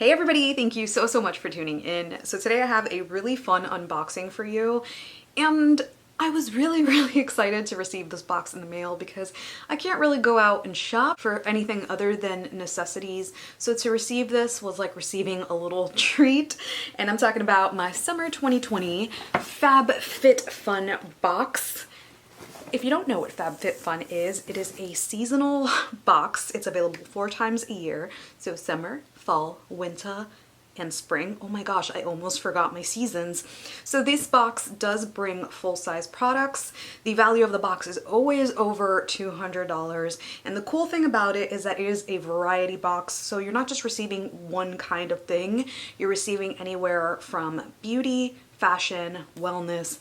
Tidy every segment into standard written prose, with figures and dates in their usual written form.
Hey everybody, thank you so much for tuning in. So today I have a really fun unboxing for you, and I was really excited to receive this box in the mail because I can't really go out and shop for anything other than necessities. So to receive this was like receiving a little treat, and I'm talking about my summer 2020 FabFitFun box. If you don't know what FabFitFun is, it is a seasonal box. It's available 4 times a year. So summer, fall, winter, and spring. Oh my gosh, I almost forgot my seasons. So this box does bring full-size products. The value of the box is always over $200. And the cool thing about it is that it is a variety box. So you're not just receiving one kind of thing. You're receiving anywhere from beauty, fashion, wellness,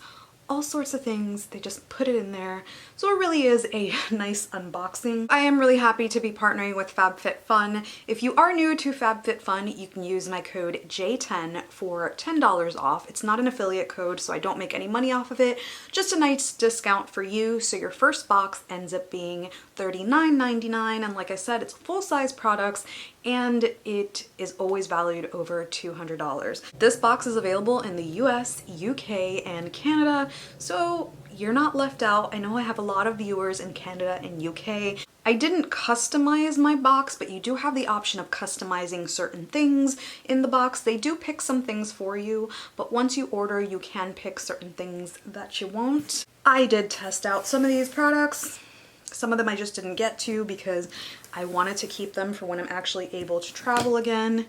all sorts of things. They just put it in there. So it really is a nice unboxing. I am really happy to be partnering with FabFitFun. If you are new to FabFitFun, you can use my code J10 for $10 off. It's not an affiliate code, so I don't make any money off of it. Just a nice discount for you. So your first box ends up being $39.99. And like I said, it's full-size products and it is always valued over $200. This box is available in the US, UK, and Canada, so you're not left out. I know I have a lot of viewers in Canada and UK. I didn't customize my box, but you do have the option of customizing certain things in the box. They do pick some things for you, but once you order, you can pick certain things that you won't. I did test out some of these products. Some of them I just didn't get to because I wanted to keep them for when I'm actually able to travel again.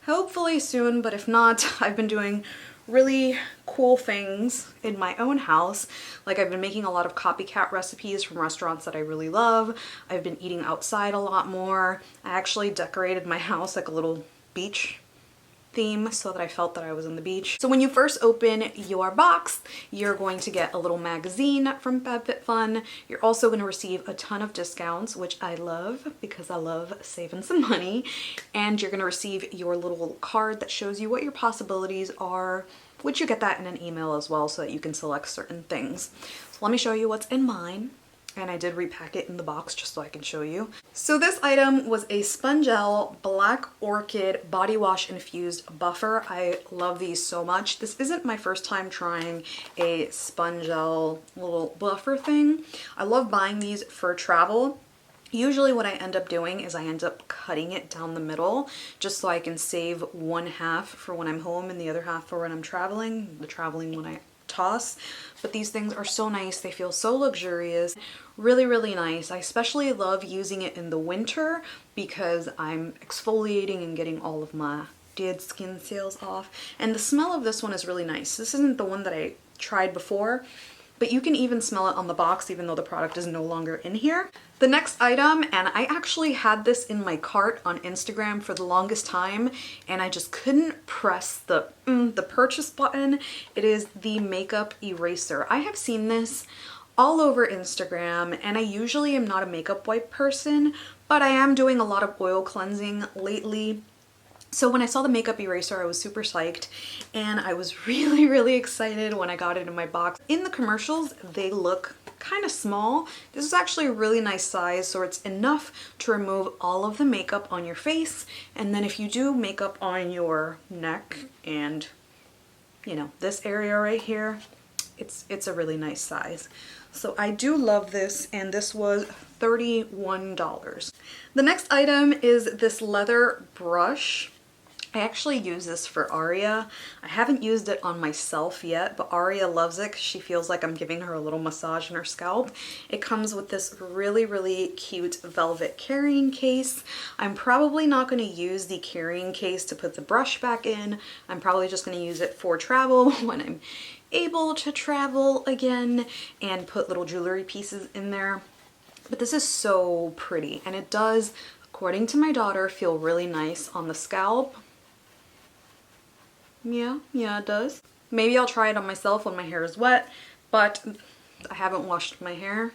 Hopefully soon, but if not, I've been doing really cool things in my own house. Like I've been making a lot of copycat recipes from restaurants that I really love. I've been eating outside a lot more. I actually decorated my house like a little beach theme so that I felt that I was on the beach. So when you first open your box, you're going to get a little magazine from FabFitFun. You're also going to receive a ton of discounts, which I love because I love saving some money. And you're going to receive your little card that shows you what your possibilities are, which you get that in an email as well so that you can select certain things. So let me show you what's in mine. And I did repack it in the box just so I can show you. So this item was a Spongel Black Orchid Body Wash Infused Buffer. I love these so much. This isn't my first time trying a Spongel little buffer thing. I love buying these for travel. Usually what I end up doing is I end up cutting it down the middle just so I can save one half for when I'm home and the other half for when I'm traveling, the traveling when I toss. But these things are so nice. They feel so luxurious. Really nice. I especially love using it in the winter because I'm exfoliating and getting all of my dead skin cells off. And the smell of this one is really nice. This isn't the one that I tried before, but you can even smell it on the box even though the product is no longer in here. The next item, and I actually had this in my cart on Instagram for the longest time and I just couldn't press the purchase button. It is the makeup eraser. I have seen this all over Instagram and I usually am not a makeup wipe person, but I am doing a lot of oil cleansing lately. So when I saw the makeup eraser, I was super psyched and I was really excited when I got it in my box. In the commercials, they look kind of small. This is actually a really nice size, so it's enough to remove all of the makeup on your face. And then if you do makeup on your neck and, you know, this area right here, it's a really nice size. So I do love this, and this was $31. The next item is this leather brush. I actually use this for Aria. I haven't used it on myself yet, but Aria loves it because she feels like I'm giving her a little massage in her scalp. It comes with this really cute velvet carrying case. I'm probably not going to use the carrying case to put the brush back in. I'm probably just going to use it for travel when I'm able to travel again and put little jewelry pieces in there. But this is so pretty, and it does, according to my daughter, feel really nice on the scalp. Yeah, it does. Maybe I'll try it on myself when my hair is wet, but I haven't washed my hair.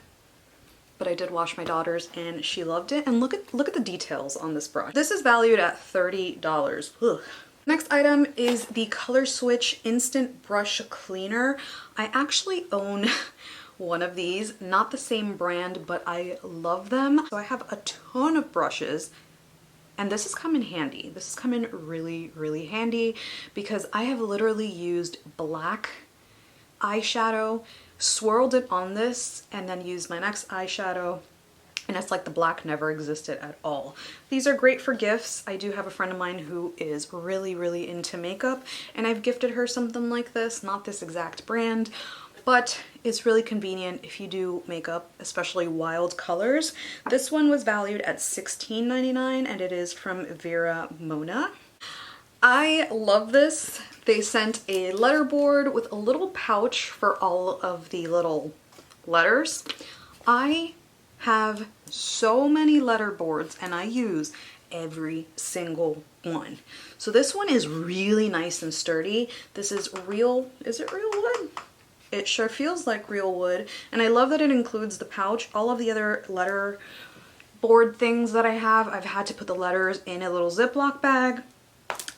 But I did wash my daughter's and she loved it. And look at the details on this brush. This is valued at $30. Ugh. Next item is the Color Switch Instant Brush Cleaner. I actually own one of these, not the same brand, but I love them. So I have a ton of brushes And this has come in handy. This has come in really, really handy because I have literally used black eyeshadow, swirled it on this, and then used my next eyeshadow, and it's like the black never existed at all. These are great for gifts. I do have a friend of mine who is really, really into makeup, and I've gifted her something like this, not this exact brand, but it's really convenient if you do makeup, especially wild colors. This one was valued at $16.99, and it is from Vera Mona. I love this. They sent a letterboard with a little pouch for all of the little letters. I have so many letterboards and I use every single one. So this one is really nice and sturdy. This is real, is it real wood? It sure feels like real wood. And I love that it includes the pouch. All of the other letter board things that I have, I've had to put the letters in a little Ziploc bag.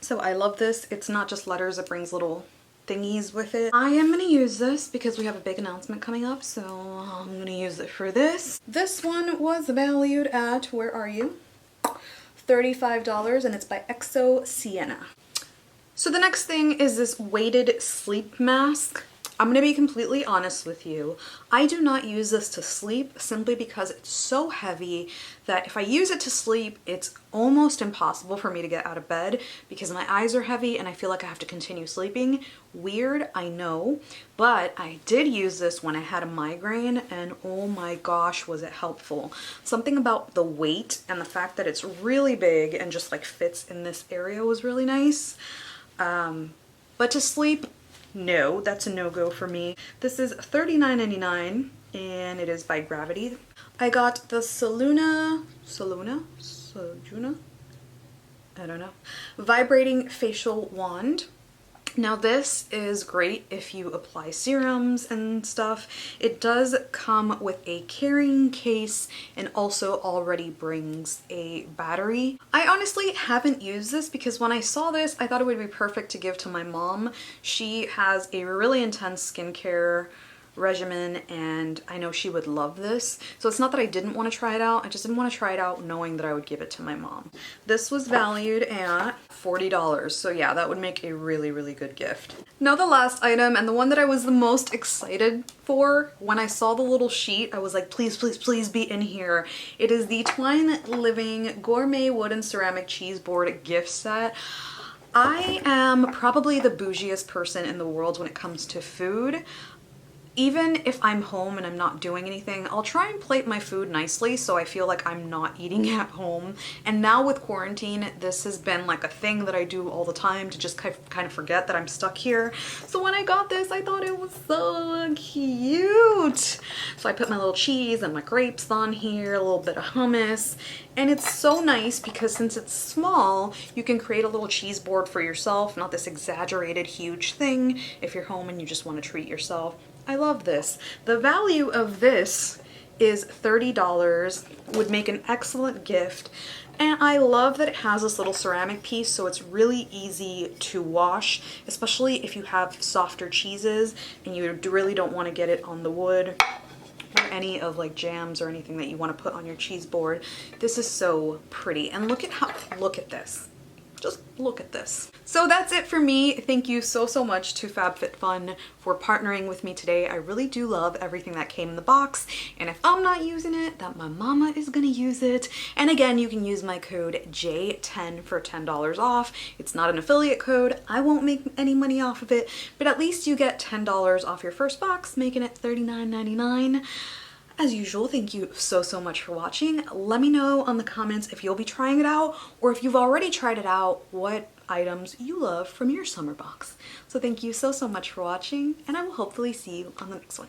So I love this. It's not just letters, it brings little thingies with it. I am going to use this because we have a big announcement coming up, so I'm going to use it for this. This one was valued at, where are you? $35, and it's by Exo Sienna. So the next thing is this weighted sleep mask. I'm gonna be completely honest with you. I do not use this to sleep simply because it's so heavy that if I use it to sleep, it's almost impossible for me to get out of bed because my eyes are heavy and I feel like I have to continue sleeping. Weird, I know, but I did use this when I had a migraine and oh my gosh, was it helpful. Something about the weight and the fact that it's really big and just like fits in this area was really nice. But to sleep, no, that's a no-go for me. This is $39.99 and it is by Gravity. I got the Soluna, I don't know, vibrating facial wand. Now this is great if you apply serums and stuff. It does come with a carrying case and also already brings a battery. I honestly haven't used this because when I saw this, I thought it would be perfect to give to my mom. She has a really intense skincare regimen and I know she would love this. So it's not that I didn't want to try it out, I just didn't want to try it out knowing that I would give it to my mom. This was valued at $40, so yeah, that would make a really, really good gift. Now the last item, and the one that I was the most excited for, when I saw the little sheet, I was like, please, please, please be in here. It is the Twine Living Gourmet Wooden Ceramic Cheese Board gift set. I am probably the bougiest person in the world when it comes to food. Even if I'm home and I'm not doing anything, I'll try and plate my food nicely so I feel like I'm not eating at home. And now with quarantine, this has been like a thing that I do all the time to just kind of forget that I'm stuck here. So when I got this, I thought it was so cute. So I put my little cheese and my grapes on here, a little bit of hummus. And it's so nice because since it's small, you can create a little cheese board for yourself, not this exaggerated huge thing if you're home and you just want to treat yourself. I love this. The value of this is $30, would make an excellent gift. And I love that it has this little ceramic piece, so it's really easy to wash, especially if you have softer cheeses and you really don't want to get it on the wood or any of like jams or anything that you want to put on your cheese board. This is so pretty. And look at this. Just look at this. So that's it for me. Thank you so, so much to FabFitFun for partnering with me today. I really do love everything that came in the box. And if I'm not using it, that my mama is gonna use it. And again, you can use my code J10 for $10 off. It's not an affiliate code. I won't make any money off of it, but at least you get $10 off your first box, making it $39.99. As usual, thank you so, so much for watching. Let me know on the comments if you'll be trying it out or if you've already tried it out, what items you love from your summer box. So thank you so, so much for watching and I will hopefully see you on the next one.